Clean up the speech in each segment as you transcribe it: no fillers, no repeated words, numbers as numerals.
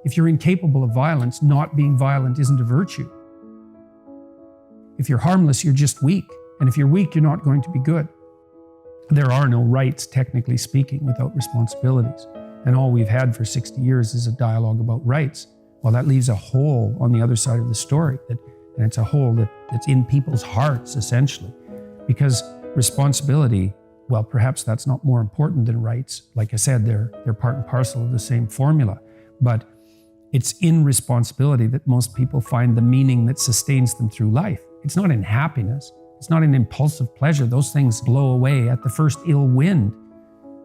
If you're incapable of violence, not being violent isn't a virtue. If you're harmless, you're just weak. And if you're weak, you're not going to be good. There are no rights, technically speaking, without responsibilities. And all we've had for 60 years is a dialogue about rights. Well, that leaves a hole on the other side of the story, and it's a hole that's in people's hearts, essentially. Because responsibility, well, perhaps that's not more important than rights. Like I said, they're part and parcel of the same formula. But it's in responsibility that most people find the meaning that sustains them through life. It's not in happiness. It's not in impulsive pleasure. Those things blow away at the first ill wind.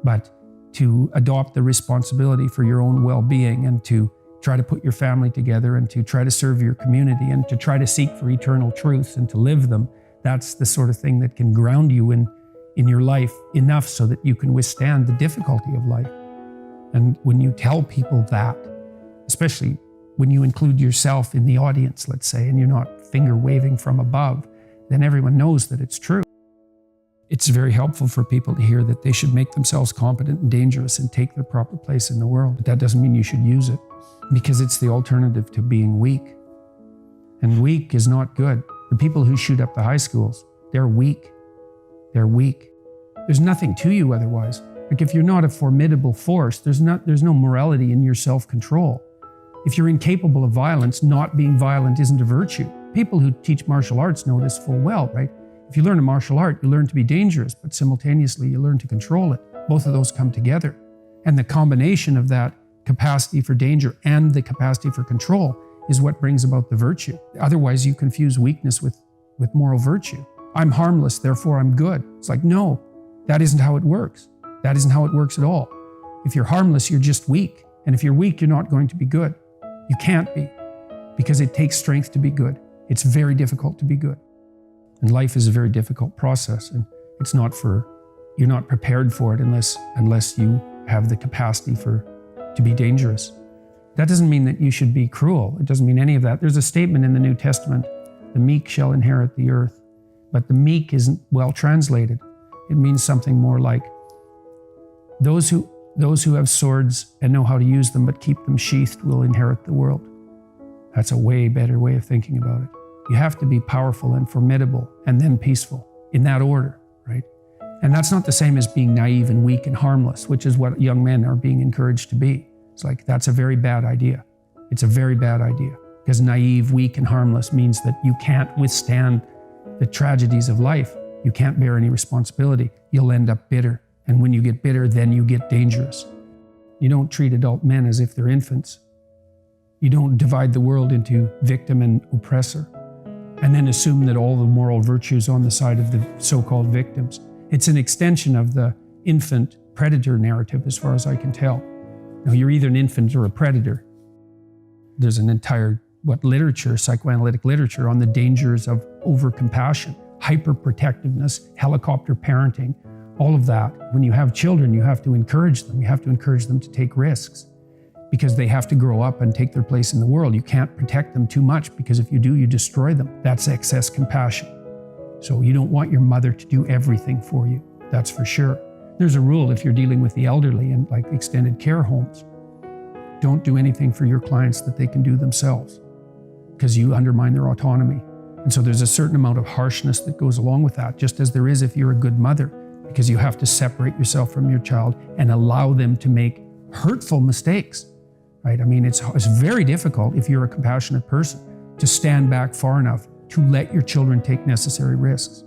But to adopt the responsibility for your own well-being and to try to put your family together and to try to serve your community and to try to seek for eternal truths and to live them, that's the sort of thing that can ground you in your life enough so that you can withstand the difficulty of life. And when you tell people that, especially when you include yourself in the audience, let's say, and you're not finger waving from above, then everyone knows that it's true. It's very helpful for people to hear that they should make themselves competent and dangerous and take their proper place in the world. But that doesn't mean you should use it, because it's the alternative to being weak. And weak is not good. The people who shoot up the high schools, they're weak. They're weak. There's nothing to you otherwise. Like if you're not a formidable force, there's no morality in your self-control. If you're incapable of violence, not being violent isn't a virtue. People who teach martial arts know this full well, right? If you learn a martial art, you learn to be dangerous, but simultaneously you learn to control it. Both of those come together. And the combination of that capacity for danger and the capacity for control is what brings about the virtue. Otherwise, you confuse weakness with moral virtue. I'm harmless, therefore I'm good. It's like, no, that isn't how it works. That isn't how it works at all. If you're harmless, you're just weak. And if you're weak, you're not going to be good. You can't be, because it takes strength to be good. It's very difficult to be good. And life is a very difficult process, and you're not prepared for it unless you have the capacity to be dangerous. That doesn't mean that you should be cruel. It doesn't mean any of that. There's a statement in the New Testament, the meek shall inherit the earth. But the meek isn't well translated. It means something more like those who have swords and know how to use them but keep them sheathed will inherit the world. That's a way better way of thinking about it. You have to be powerful and formidable and then peaceful, in that order, right? And that's not the same as being naive and weak and harmless, which is what young men are being encouraged to be. It's like, that's a very bad idea. It's a very bad idea, because naive, weak, and harmless means that you can't withstand the tragedies of life. You can't bear any responsibility. You'll end up bitter. And when you get bitter, then you get dangerous. You don't treat adult men as if they're infants. You don't divide the world into victim and oppressor, and then assume that all the moral virtues on the side of the so-called victims. It's an extension of the infant predator narrative, as far as I can tell. Now, you're either an infant or a predator. There's an entire, literature, psychoanalytic literature on the dangers of overcompassion, hyperprotectiveness, helicopter parenting, all of that. When you have children, you have to encourage them. You have to encourage them to take risks, because they have to grow up and take their place in the world. You can't protect them too much, because if you do, you destroy them. That's excess compassion. So you don't want your mother to do everything for you, that's for sure. There's a rule if you're dealing with the elderly in like extended care homes. Don't do anything for your clients that they can do themselves, because you undermine their autonomy. And so there's a certain amount of harshness that goes along with that, just as there is if you're a good mother, because you have to separate yourself from your child and allow them to make hurtful mistakes. Right? I mean, it's very difficult if you're a compassionate person to stand back far enough to let your children take necessary risks.